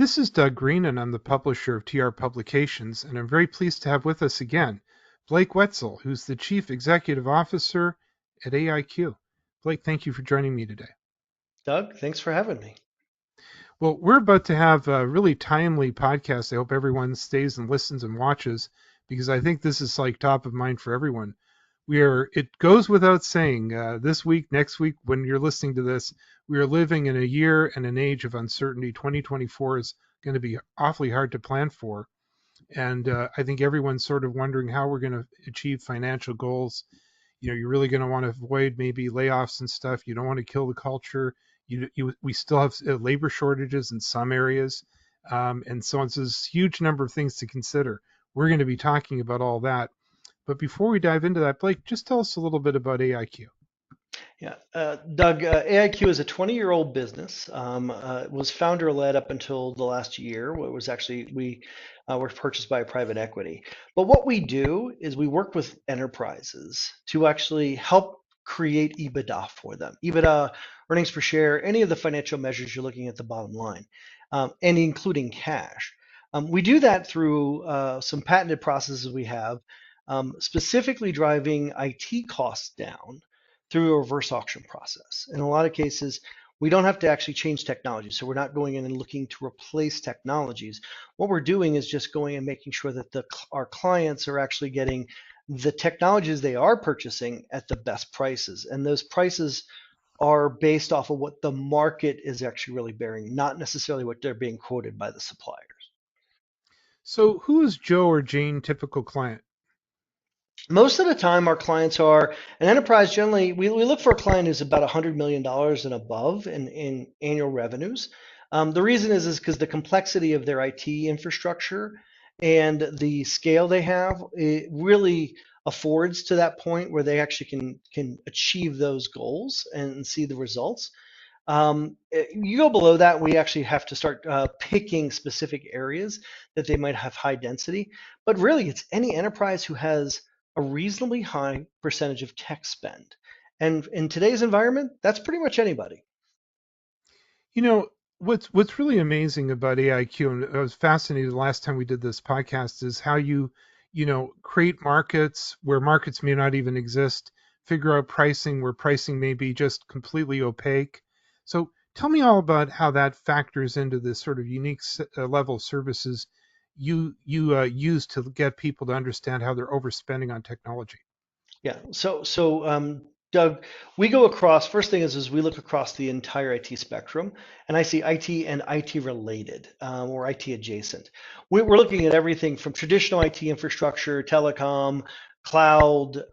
This is Doug Green, and I'm the publisher of TR Publications, and I'm very pleased to have with us again Blake Wetzel, who's the Chief Executive Officer at AIQ. Blake, thank you for joining me today. Doug, thanks for having me. Well, we're about to have a really timely podcast. I hope everyone stays and listens and watches because I think this is like top of mind for everyone. It goes without saying, this week, next week, when you're listening to this, we are living in a year and an age of uncertainty. 2024 is going to be awfully hard to plan for. And I think everyone's sort of wondering how we're going to achieve financial goals. You know, you're really going to want to avoid maybe layoffs and stuff. You don't want to kill the culture. We still have labor shortages in some areas. And so on. So there's a huge number of things to consider. We're going to be talking about all that. But before we dive into that, Blake, just tell us a little bit about AIQ. Yeah, Doug, AIQ is a 20-year-old business. It was founder-led up until the last year. It was actually, we were purchased by private equity. But what we do is we work with enterprises to actually help create EBITDA for them. EBITDA, earnings per share, any of the financial measures you're looking at the bottom line, and including cash. We do that through some patented processes we have, specifically driving IT costs down through a reverse auction process. In a lot of cases, we don't have to actually change technology. So we're not going in and looking to replace technologies. What we're doing is just going and making sure that our clients are actually getting the technologies they are purchasing at the best prices. And those prices are based off of what the market is actually really bearing, not necessarily what they're being quoted by the suppliers. So who is Joe or Jane typical client? Most of the time, our clients are an enterprise. Generally, we look for a client who's about $100 million and above in annual revenues. The reason is because the complexity of their IT infrastructure and the scale they have, it really affords to that point where they actually can achieve those goals and see the results. You go below that, we actually have to start picking specific areas that they might have high density. But really, it's any enterprise who has a reasonably high percentage of tech spend. And in today's environment, that's pretty much anybody. You know, what's really amazing about AIQ, and I was fascinated the last time we did this podcast, is how you create markets where markets may not even exist, figure out pricing where pricing may be just completely opaque. So tell me all about how that factors into this sort of unique level of services you use to get people to understand how they're overspending on technology. Yeah. Doug, we go across. First thing is we look across the entire IT spectrum, and I see IT and IT related or IT adjacent. We're looking at everything from traditional IT infrastructure, telecom, cloud,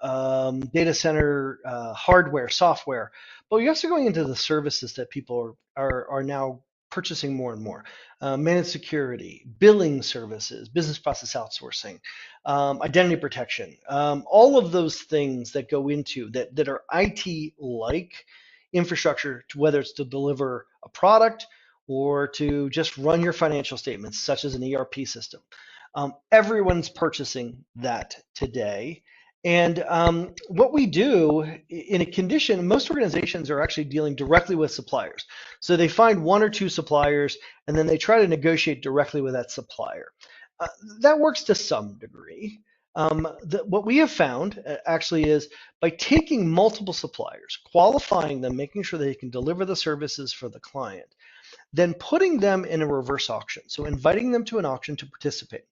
data center, hardware, software. But we're also going into the services that people are now purchasing more and more. Managed security, billing services, business process outsourcing, identity protection, all of those things that go into that are IT-like infrastructure, whether it's to deliver a product or to just run your financial statements, such as an ERP system. Everyone's purchasing that today. And what we do in a condition, most organizations are actually dealing directly with suppliers. So they find one or two suppliers, and then they try to negotiate directly with that supplier. That works to some degree. What we have found actually is by taking multiple suppliers, qualifying them, making sure they can deliver the services for the client, then putting them in a reverse auction. So inviting them to an auction to participate.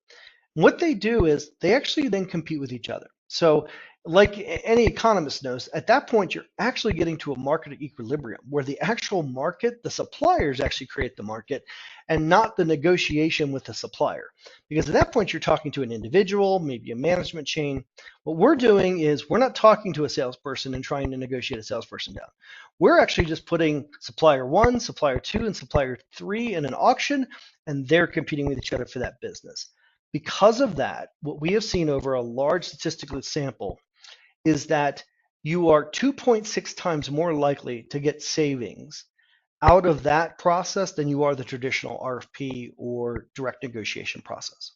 What they do is they actually then compete with each other. So like any economist knows, at that point, you're actually getting to a market equilibrium where the actual market, the suppliers actually create the market and not the negotiation with the supplier. Because at that point, you're talking to an individual, maybe a management chain. What we're doing is we're not talking to a salesperson and trying to negotiate a salesperson down. We're actually just putting supplier one, supplier two, and supplier three in an auction, and they're competing with each other for that business. Because of that, what we have seen over a large statistical sample is that you are 2.6 times more likely to get savings out of that process than you are the traditional RFP or direct negotiation process.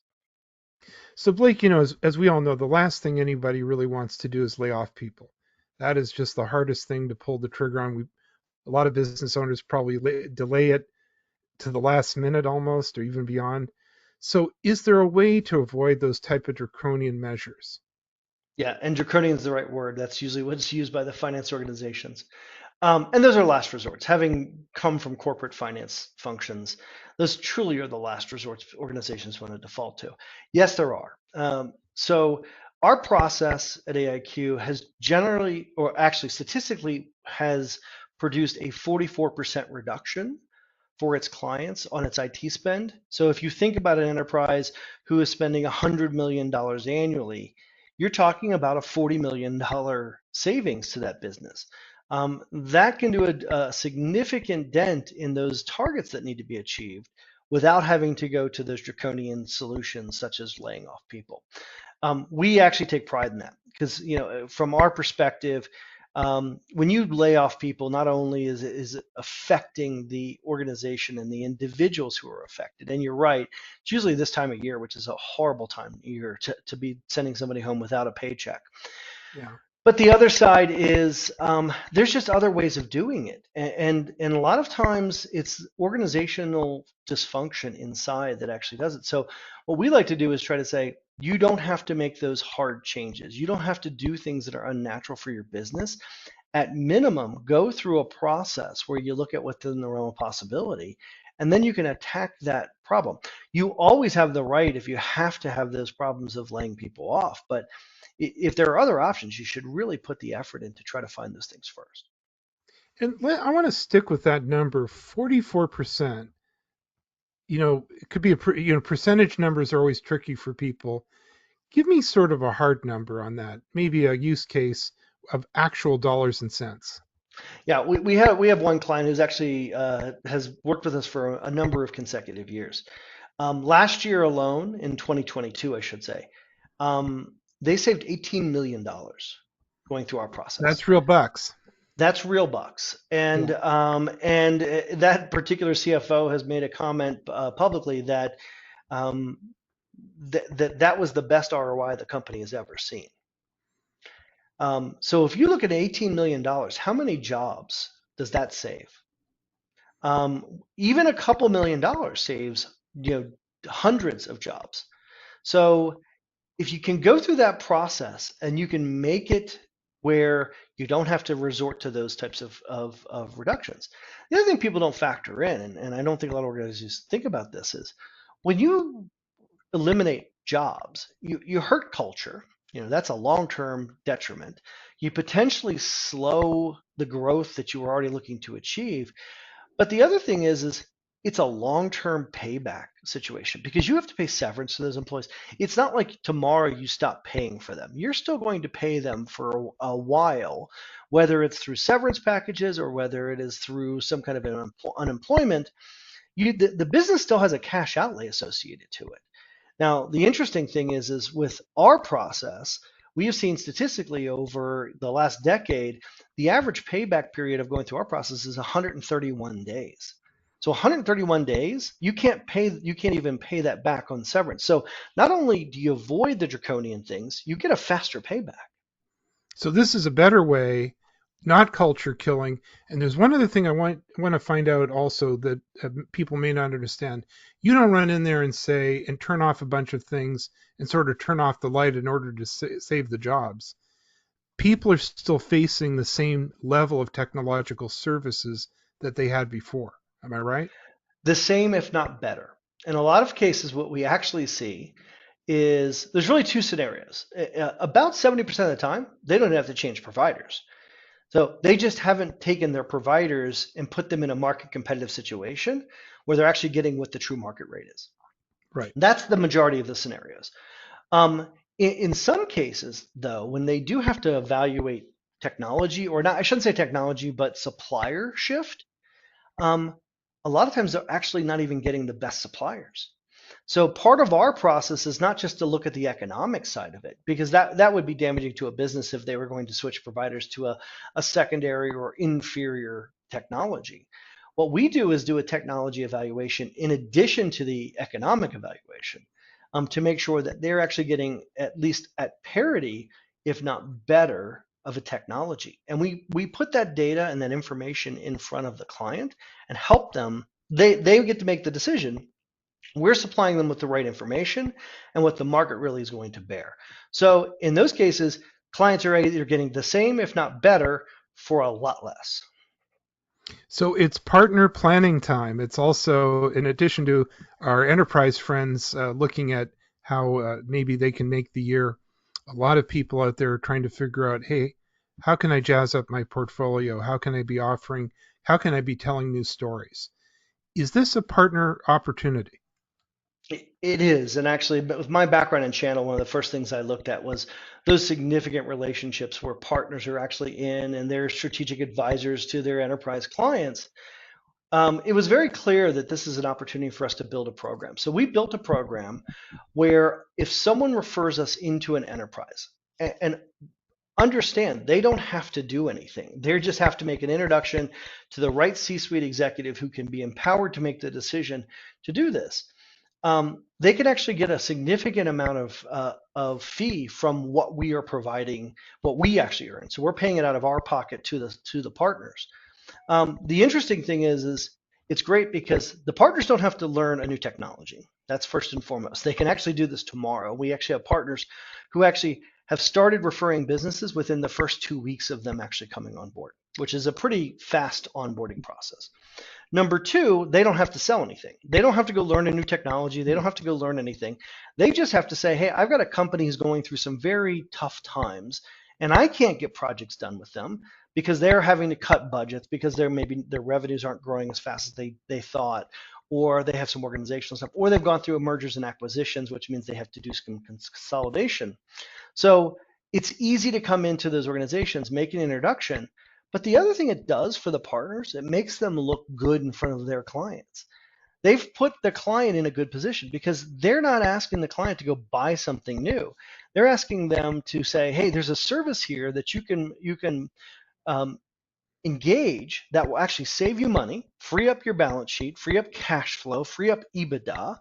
So Blake, as we all know, the last thing anybody really wants to do is lay off people. That is just the hardest thing to pull the trigger on. A lot of business owners probably delay it. to the last minute almost, or even beyond. So, is there a way to avoid those type of draconian measures? Yeah, and draconian is the right word. That's usually what's used by the finance organizations. And those are last resorts. Having come from corporate finance functions, those truly are the last resorts organizations want to default to. Yes, there are. So our process at AIQ has generally, or actually statistically, has produced a 44% reduction for its clients on its IT spend. So if you think about an enterprise who is spending $100 million annually, you're talking about a $40 million savings to that business. That can do a significant dent in those targets that need to be achieved without having to go to those draconian solutions such as laying off people. We actually take pride in that because, from our perspective, when you lay off people, not only is it affecting the organization and the individuals who are affected, and you're right, it's usually this time of year, which is a horrible time of year to be sending somebody home without a paycheck. Yeah. But the other side is there's just other ways of doing it, and a lot of times it's organizational dysfunction inside that actually does it. So what we like to do is try to say you don't have to make those hard changes. You don't have to do things that are unnatural for your business. At minimum, go through a process where you look at what's in the realm of possibility, and then you can attack that problem. You always have the right, if you have to have those problems of laying people off, but if there are other options, you should really put the effort in to try to find those things first. And I want to stick with that number, 44%. It could be percentage numbers are always tricky for people. Give me sort of a hard number on that, maybe a use case of actual dollars and cents. Yeah, we have one client who's actually has worked with us for a number of consecutive years. Last year alone, in 2022, I should say, they saved $18 million going through our process. That's real bucks. That's real bucks. Yeah. And that particular CFO has made a comment publicly that that was the best ROI the company has ever seen. So if you look at $18 million, how many jobs does that save? Even a couple $1 million saves, hundreds of jobs. So if you can go through that process and you can make it where you don't have to resort to those types of reductions. The other thing people don't factor in, and I don't think a lot of organizations think about this, is when you eliminate jobs, you hurt culture. That's a long-term detriment. You potentially slow the growth that you were already looking to achieve. But the other thing is it's a long-term payback situation because you have to pay severance to those employees. It's not like tomorrow you stop paying for them. You're still going to pay them for a while, whether it's through severance packages or whether it is through some kind of an unemployment. The business still has a cash outlay associated to it. Now, the interesting thing is with our process, we have seen statistically over the last decade, the average payback period of going through our process is 131 days. So 131 days, you can't even pay that back on severance. So not only do you avoid the draconian things, you get a faster payback. So this is a better way, not culture killing. And there's one other thing I want to find out also that people may not understand. You don't run in there and say and turn off a bunch of things and sort of turn off the light in order to save the jobs. People are still facing the same level of technological services that they had before. Am I right? The same, if not better. In a lot of cases, what we actually see is there's really two scenarios. About 70% of the time, they don't have to change providers. So they just haven't taken their providers and put them in a market competitive situation where they're actually getting what the true market rate is. Right. That's the majority of the scenarios. In some cases, though, when they do have to evaluate technology, or not, I shouldn't say technology, but supplier shift, a lot of times they're actually not even getting the best suppliers. So part of our process is not just to look at the economic side of it, because that would be damaging to a business if they were going to switch providers to a secondary or inferior technology. What we do is do a technology evaluation in addition to the economic evaluation to make sure that they're actually getting at least at parity, if not better, of a technology. And we put that data and that information in front of the client and help them They get to make the decision. We're supplying them with the right information and what the market really is going to bear. So in those cases, clients are either getting the same, if not better, for a lot less. So it's partner planning time. It's also, in addition to our enterprise friends looking at how maybe they can make the year, a lot of people out there are trying to figure out, hey, how can I jazz up my portfolio? How can I be offering? How can I be telling new stories? Is this a partner opportunity? It is, and actually, with my background in channel, one of the first things I looked at was those significant relationships where partners are actually in and they're strategic advisors to their enterprise clients. It was very clear that this is an opportunity for us to build a program. So we built a program where if someone refers us into an enterprise, and understand they don't have to do anything. They just have to make an introduction to the right C-suite executive who can be empowered to make the decision to do this. They can actually get a significant amount of fee from what we are providing, what we actually earn. So we're paying it out of our pocket to the partners. The interesting thing is it's great because the partners don't have to learn a new technology. That's first and foremost. They can actually do this tomorrow. We actually have partners who actually have started referring businesses within the first 2 weeks of them actually coming on board, which is a pretty fast onboarding process. Number two, they don't have to sell anything. They don't have to go learn a new technology. They don't have to go learn anything. They just have to say, hey, I've got a company who's going through some very tough times, and I can't get projects done with them because they're having to cut budgets because maybe their revenues aren't growing as fast as they thought, or they have some organizational stuff, or they've gone through mergers and acquisitions, which means they have to do some consolidation. So it's easy to come into those organizations, make an introduction. But the other thing it does for the partners, it makes them look good in front of their clients. They've put the client in a good position because they're not asking the client to go buy something new. They're asking them to say, hey, there's a service here that you can um, engage that will actually save you money, free up your balance sheet, free up cash flow, free up EBITDA,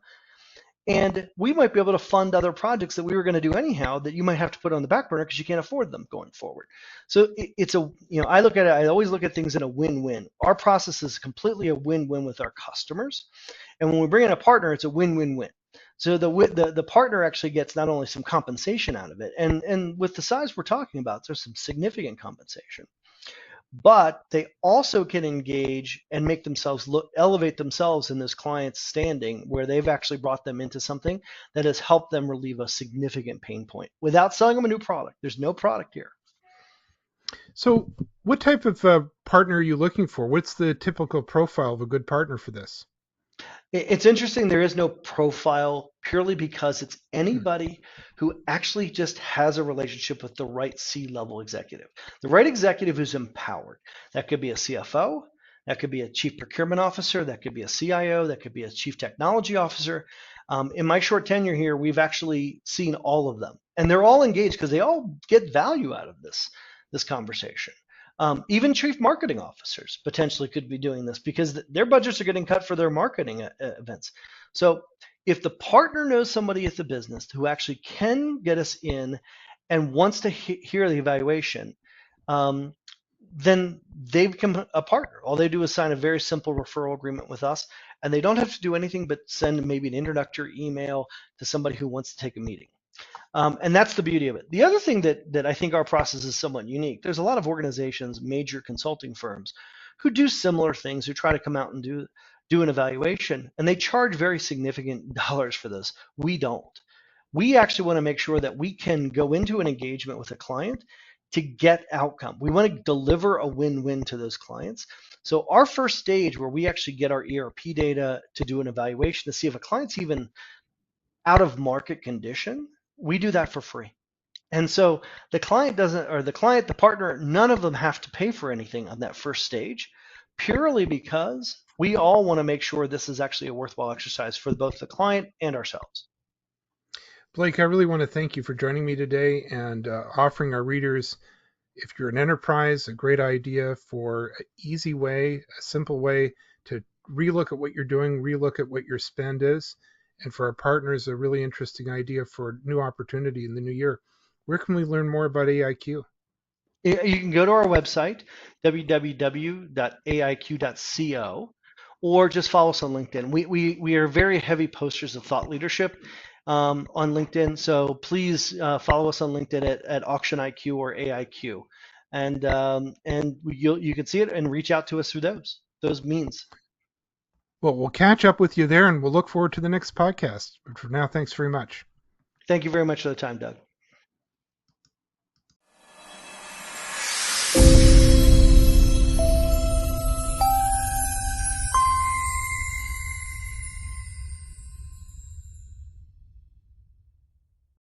and we might be able to fund other projects that we were going to do anyhow that you might have to put on the back burner because you can't afford them going forward. So it's I look at it, I always look at things in a win-win. Our process is completely a win-win with our customers. And when we bring in a partner, it's a win-win-win. So the partner actually gets not only some compensation out of it, and with the size we're talking about, there's some significant compensation, but they also can engage and make themselves elevate themselves in this client's standing where they've actually brought them into something that has helped them relieve a significant pain point without selling them a new product. There's no product here. So, what type of partner are you looking for? What's the typical profile of a good partner for this? It's interesting. There is no profile purely because it's Hmm. anybody who actually just has a relationship with the right C-level executive, the right executive who's empowered. That could be a CFO, that could be a chief procurement officer, that could be a CIO, that could be a chief technology officer. In my short tenure here, we've actually seen all of them, and they're all engaged because they all get value out of this conversation. Even chief marketing officers potentially could be doing this because their budgets are getting cut for their marketing events. So if the partner knows somebody at the business who actually can get us in and wants to hear the evaluation, um, then they become a partner. All they do is sign a very simple referral agreement with us, and they don't have to do anything but send maybe an introductory email to somebody who wants to take a meeting. And that's the beauty of it. The other thing that I think our process is somewhat unique, there's a lot of organizations, major consulting firms, who do similar things, who try to come out and do an evaluation, and they charge very significant dollars for this. We don't. We actually want to make sure that we can go into an engagement with a client to get outcome. We want to deliver a win-win to those clients. So our first stage where we actually get our ERP data to do an evaluation to see if a client's even out of market condition, we do that for free. And so the client doesn't, or the client, the partner, none of them have to pay for anything on that first stage, purely because we all want to make sure this is actually a worthwhile exercise for both the client and ourselves. Blake, I really want to thank you for joining me today and offering our readers, if you're an enterprise, a great idea for an easy way, a simple way to relook at what you're doing, relook at what your spend is, and for our partners, a really interesting idea for new opportunity in the new year. Where can we learn more about AIQ? You can go to our website, www.aiq.co, or just follow us on LinkedIn. We are very heavy posters of thought leadership on LinkedIn. So please follow us on LinkedIn at Auction IQ or AIQ, and you can see it and reach out to us through those means. Well, we'll catch up with you there, and we'll look forward to the next podcast. But for now, thanks very much. Thank you very much for the time, Doug.